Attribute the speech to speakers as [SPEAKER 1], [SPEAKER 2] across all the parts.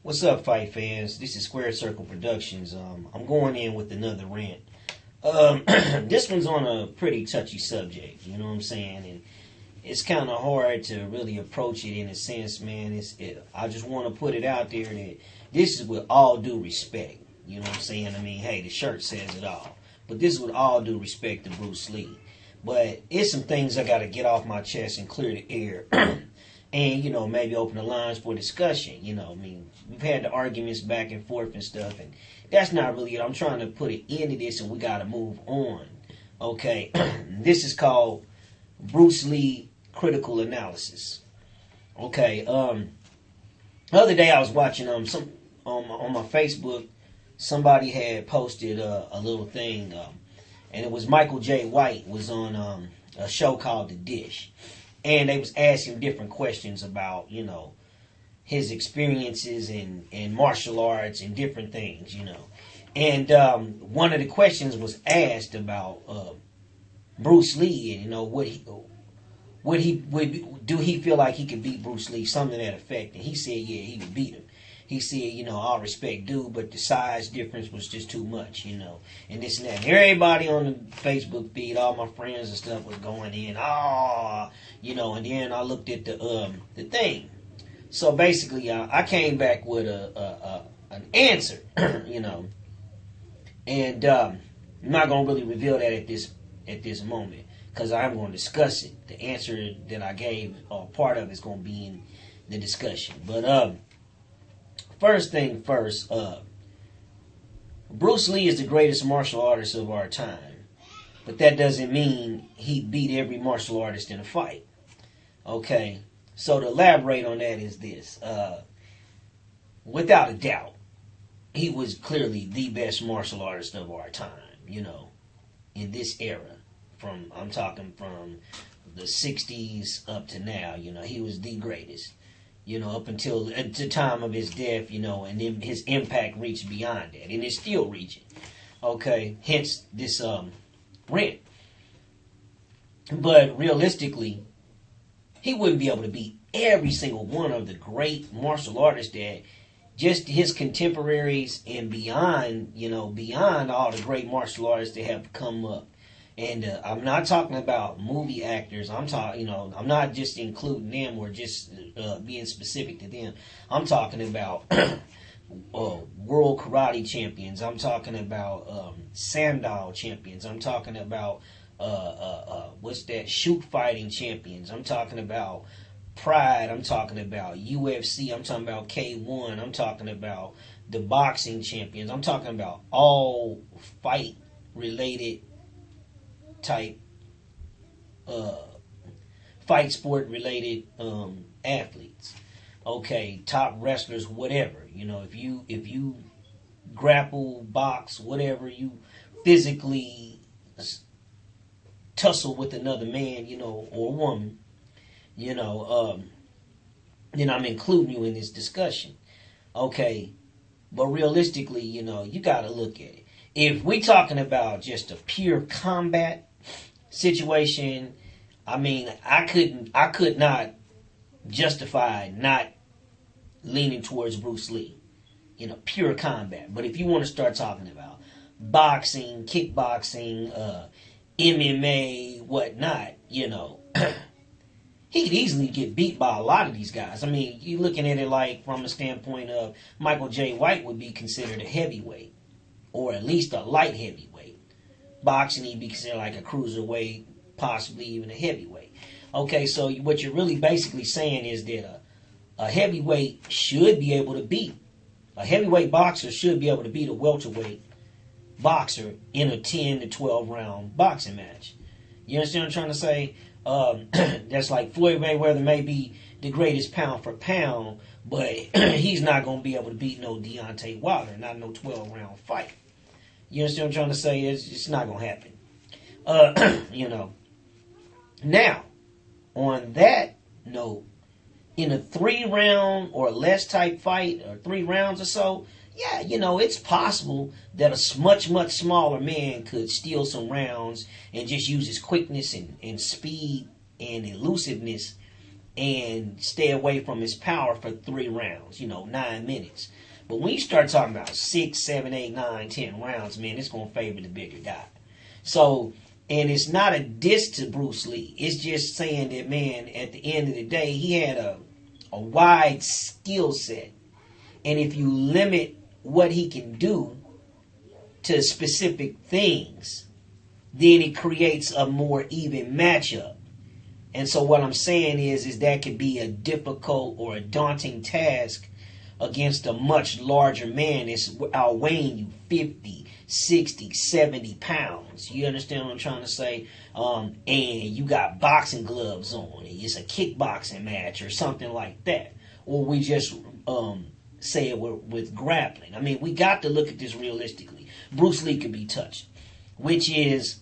[SPEAKER 1] What's up, fight fans? This is SquaredCircleProductions. I'm going in with another rant. This one's on a pretty touchy subject, you know what I'm saying? And it's kind of hard to really approach it in a sense, man. I just want to put it out there that this is with all due respect, you know what I'm saying? I mean, hey, the shirt says it all. But this is with all due respect to Bruce Lee. But it's some things I got to get off my chest and clear the air. And, you know, maybe open the lines for discussion. You know, I mean, we've had the arguments back and forth and stuff, and that's not really it. I'm trying to put an end to this, and we got to move on. Okay? This is called Bruce Lee Critical Analysis. Okay, the other day I was watching some on my Facebook, somebody had posted a little thing, and it was Michael J. White was on a show called The Dish. And they was asking different questions about, you know, his experiences in martial arts and different things, you know. And one of the questions was asked about Bruce Lee and, you know, do he feel like he could beat Bruce Lee, something to that effect. And he said, yeah, he would beat him. He said, you know, all respect due, but the size difference was just too much, you know, and this and that. And everybody on the Facebook feed, all my friends and stuff was going in, you know, and then I looked at the thing. So basically, I came back with an answer, you know, and I'm not going to really reveal that at this moment because I'm going to discuss it. The answer that I gave, part of it is going to be in the discussion. But first thing first, Bruce Lee is the greatest martial artist of our time. But that doesn't mean he beat every martial artist in a fight. Okay? So to elaborate on that is this. Without a doubt, he was clearly the best martial artist of our time, you know, in this era. I'm talking from the 60s up to now, you know, he was the greatest. You know, up until the time of his death, you know, and then his impact reached beyond that, and it's still reaching. Okay, hence this rant. But realistically, he wouldn't be able to beat every single one of the great martial artists that just his contemporaries and beyond, you know, beyond all the great martial artists that have come up. And I'm not talking about movie actors. I'm talking, you know, I'm not just including them or just being specific to them. I'm talking about world karate champions. I'm talking about Sandal champions. I'm talking about shoot fighting champions. I'm talking about Pride. I'm talking about UFC. I'm talking about K1. I'm talking about the boxing champions. I'm talking about all fight related type fight sport related athletes. Okay, top wrestlers, whatever. You know, if you grapple, box, whatever, you physically tussle with another man, you know, or woman, you know, then I'm including you in this discussion. Okay, but realistically, you know, you got to look at it. If we're talking about just a pure combat situation, I mean, I could not justify not leaning towards Bruce Lee, you know, pure combat. But if you want to start talking about boxing, kickboxing, MMA, whatnot, you know, he could easily get beat by a lot of these guys. I mean, you're looking at it like from a standpoint of Michael J. White would be considered a heavyweight, or at least a light heavyweight. Boxing, he'd be considered like a cruiserweight, possibly even a heavyweight. Okay, so what you're really basically saying is that a heavyweight should be able to beat, a heavyweight boxer should be able to beat a welterweight boxer in a 10 to 12 round boxing match. You understand what I'm trying to say? That's like Floyd Mayweather may be the greatest pound for pound, but he's not going to be able to beat no Deontay Wilder, not no 12 round fight. You understand what I'm trying to say? It's not going to happen. You know. Now, on that note, in a 3-round or less type fight, or 3 rounds or so, yeah, you know, it's possible that a much smaller man could steal some rounds and just use his quickness and speed and elusiveness and stay away from his power for 3 rounds, 9 minutes. But when you start talking about 6, 7, 8, 9, 10 rounds, man, it's going to favor the bigger guy. So, and it's not a diss to Bruce Lee. It's just saying that, man, at the end of the day, he had a wide skill set. And if you limit what he can do to specific things, then it creates a more even matchup. And so what I'm saying is that could be a difficult or a daunting task against a much larger man that's outweighing you 50, 60, 70 pounds. You understand what I'm trying to say? And you got boxing gloves on. It's a kickboxing match or something like that. Or we just say it with grappling. I mean, we got to look at this realistically. Bruce Lee could be touched. Which is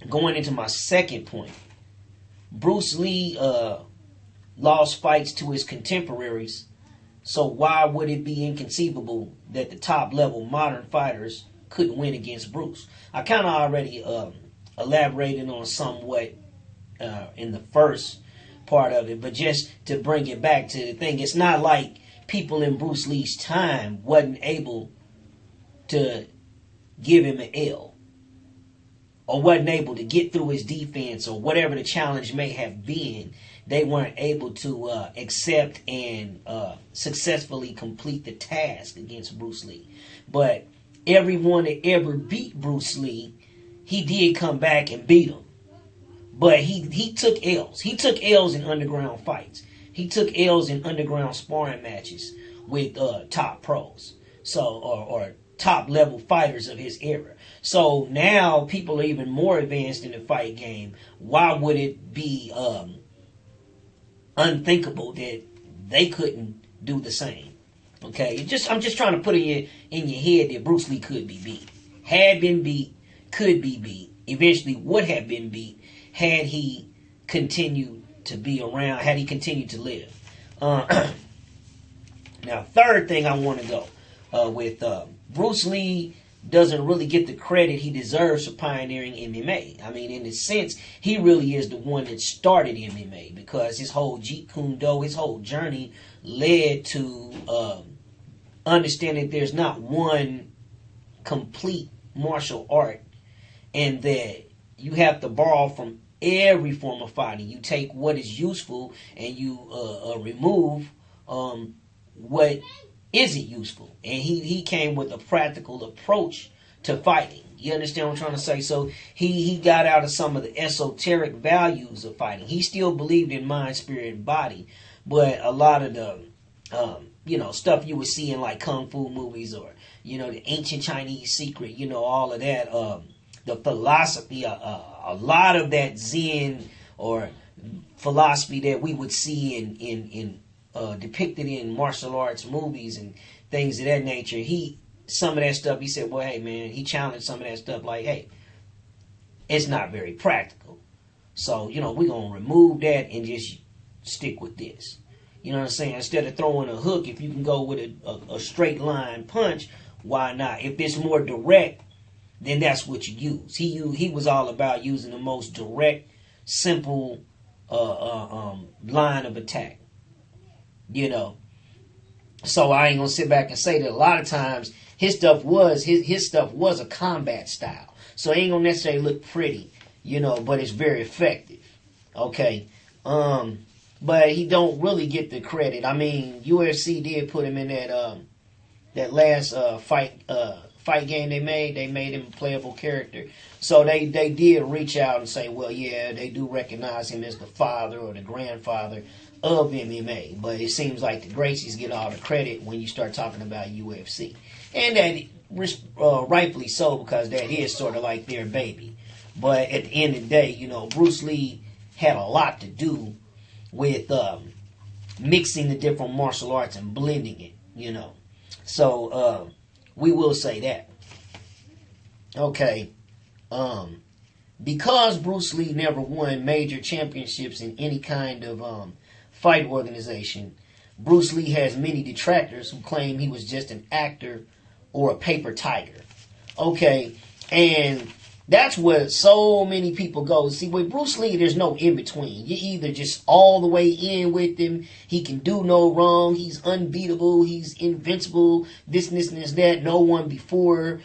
[SPEAKER 1] going into my second point. Bruce Lee lost fights to his contemporaries. So why would it be inconceivable that the top level modern fighters couldn't win against Bruce? I kind of already elaborated on somewhat in the first part of it, but just to bring it back to the thing, it's not like people in Bruce Lee's time wasn't able to give him an L, or wasn't able to get through his defense, or whatever the challenge may have been. They weren't able to accept and successfully complete the task against Bruce Lee. But everyone that ever beat Bruce Lee, he did come back and beat him. But he took L's. He took L's in underground fights. He took L's in underground sparring matches with top pros. So or top level fighters of his era. So now people are even more advanced in the fight game. Why would it be unthinkable that they couldn't do the same? Okay, I'm just trying to put it in your head that Bruce Lee could be beat, had been beat, could be beat, eventually would have been beat had he continued to be around, had he continued to live. Now, third thing I want to go with Bruce Lee doesn't really get the credit he deserves for pioneering MMA. I mean, in a sense, he really is the one that started MMA, because his whole Jeet Kune Do, his whole journey led to understanding there's not one complete martial art, and that you have to borrow from every form of fighting. You take what is useful and you remove what isn't useful. And he came with a practical approach to fighting. You understand what I'm trying to say? So he got out of some of the esoteric values of fighting. He still believed in mind, spirit, and body, but a lot of the stuff you would see in like kung fu movies, or the ancient Chinese secret, all of that, the philosophy, a lot of that Zen or philosophy that we would see in depicted in martial arts movies and things of that nature. Some of that stuff, he said, well, hey man, he challenged some of that stuff like, hey, it's not very practical. So, we're going to remove that and just stick with this. You know what I'm saying? Instead of throwing a hook, if you can go with a straight line punch, why not? If it's more direct, then that's what you use. He was all about using the most direct, simple line of attack. So I ain't gonna sit back and say that a lot of times his stuff was a combat style. So it ain't gonna necessarily look pretty, but it's very effective. Okay. But he don't really get the credit. I mean, UFC did put him in that last fight game they made. They made him a playable character. So they did reach out and say, well, yeah, they do recognize him as the father or the grandfather of MMA. But it seems like the Gracies get all the credit when you start talking about UFC. And that rightfully so, because that is sort of like their baby. But at the end of the day, Bruce Lee had a lot to do with mixing the different martial arts and blending it, So we will say that. Okay. Because Bruce Lee never won major championships in any kind of fight organization, Bruce Lee has many detractors who claim he was just an actor or a paper tiger. Okay, and That's where so many people go. See, with Bruce Lee, there's no in between. You're either just all the way in with him. He can do no wrong. He's unbeatable. He's invincible. This and this and this, that. No one before.